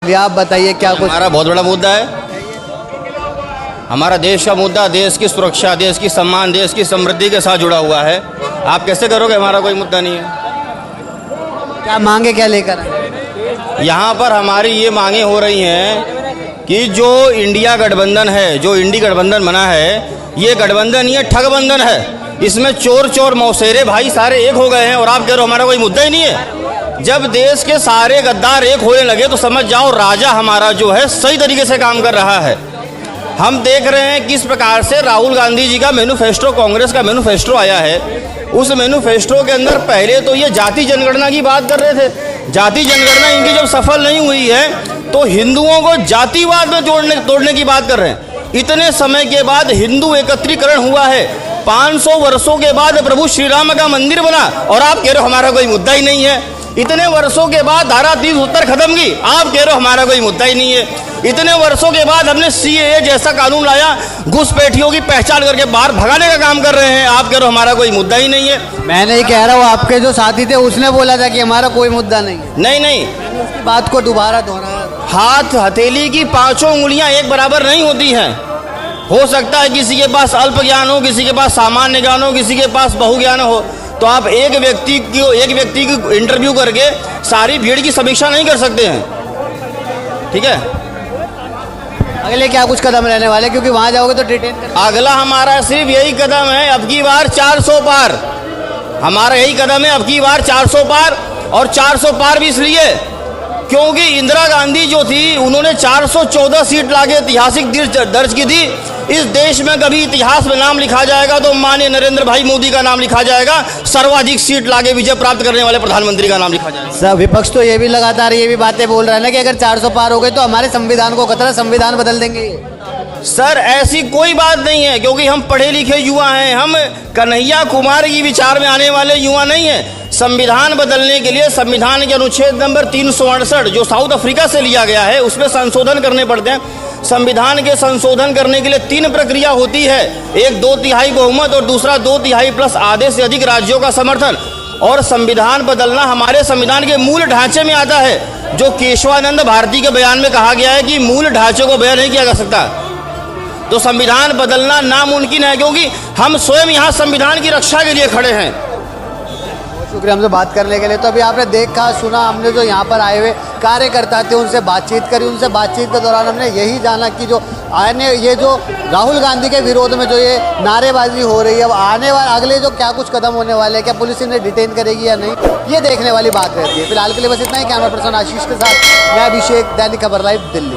अभी आप बताइए क्या कुछ। हमारा बहुत बड़ा मुद्दा है। हमारा देश का मुद्दा देश की सुरक्षा, देश की सम्मान, देश की समृद्धि के साथ जुड़ा हुआ है। आप कैसे करोगे हमारा कोई मुद्दा नहीं है? क्या मांगे क्या लेकर आए? यहाँ पर हमारी ये मांगे हो रही हैं कि जो इंडिया गठबंधन है, जो इंडी गठबंधन बना है, ये गठबंधन ये ठगबंधन है। इसमें चोर चोर मौसेरे भाई सारे एक हो गए हैं और आप कह रहे हो हमारा कोई मुद्दा ही नहीं है। जब देश के सारे गद्दार एक होने लगे तो समझ जाओ राजा हमारा जो है सही तरीके से काम कर रहा है। हम देख रहे हैं किस प्रकार से राहुल गांधी जी का मैनिफेस्टो, कांग्रेस का मैनिफेस्टो आया है। उस मैनिफेस्टो के अंदर पहले तो ये जाति जनगणना की बात कर रहे थे। जाति जनगणना इनकी जब सफल नहीं हुई है तो हिंदुओं को जातिवाद में तोड़ने की बात कर रहे हैं। इतने समय के बाद हिंदू एकत्रीकरण हुआ है, 500 वर्षों के बाद प्रभु श्री राम का मंदिर बना और आप कह रहे हो हमारा कोई मुद्दा ही नहीं है। इतने वर्षों के बाद धारा 370 खत्म की, आप कह रहे हो हमारा कोई मुद्दा ही नहीं है। इतने वर्षों के बाद हमने CAA जैसा कानून लाया, घुसपैठियों की पहचान करके बाहर भगाने का काम कर रहे हैं, आप कह रहे हो हमारा कोई मुद्दा ही नहीं है। मैं नहीं कह रहा हूँ, आपके जो साथी थे उसने बोला था कि हमारा कोई मुद्दा नहीं है। नहीं, उसकी बात को दोबारा दोहराया। हाथ हथेली की 5 उंगलियां एक बराबर नहीं होती हैं। हो सकता है किसी के पास अल्प ज्ञान हो, किसी के पास सामान्य ज्ञान हो, किसी के पास बहुज्ञान हो। तो आप एक व्यक्ति की इंटरव्यू करके सारी भीड़ की समीक्षा नहीं कर सकते हैं, ठीक है। अगले क्या कुछ कदम रहने वाले, क्योंकि वहां जाओगे तो डिटेन कर। अगला हमारा सिर्फ यही कदम है, अब की बार 400 पार। हमारा यही कदम है, अब की बार 400 पार। और 400 पार भी इसलिए क्योंकि इंदिरा गांधी जो थी उन्होंने 414 सीट लाके ऐतिहासिक दर्ज की थी। इस देश में कभी इतिहास में नाम लिखा जाएगा तो माननीय नरेंद्र भाई मोदी का नाम लिखा जाएगा। सर्वाधिक सीट लाके विजय प्राप्त करने वाले प्रधानमंत्री का नाम लिखा जाएगा। सर, विपक्ष तो ये भी लगातार ये भी बातें बोल रहा है ना कि अगर 400 पार हो गए तो हमारे संविधान को खतरा, संविधान बदल देंगे। सर ऐसी कोई बात नहीं है, क्योंकि हम पढ़े लिखे युवा हैं। हम कन्हैया कुमार की विचार में आने वाले युवा नहीं है। संविधान बदलने के लिए संविधान के अनुच्छेद नंबर 368 जो साउथ अफ्रीका से लिया गया है उसमें संशोधन करने पड़ते हैं। संविधान के संशोधन करने के लिए 3 प्रक्रिया होती है, एक 2/3 बहुमत और दूसरा 2/3 प्लस आधे से अधिक राज्यों का समर्थन। और संविधान बदलना हमारे संविधान के मूल ढांचे में आता है, जो केशवानंद भारती के बयान में कहा गया है कि मूल ढांचे को बयान नहीं किया जा सकता। तो संविधान बदलना नामुमकिन है, क्योंकि हम स्वयं यहाँ संविधान की रक्षा के लिए खड़े हैं। शुक्रिया हमसे बात करने के लिए। तो अभी आपने देखा सुना, हमने जो यहाँ पर आए हुए कार्यकर्ता थे उनसे बातचीत करी। उनसे बातचीत के दौरान हमने यही जाना कि जो ये जो राहुल गांधी के विरोध में जो ये नारेबाजी हो रही है, अब आने वाले अगले जो क्या कुछ कदम होने वाले हैं, क्या पुलिस इन्हें डिटेन करेगी या नहीं, ये देखने वाली बात रहती है। फिलहाल के लिए बस इतना ही। कैमरा पर्सन आशीष के साथ मैं अभिषेक, दैनिक खबर लाइव, दिल्ली।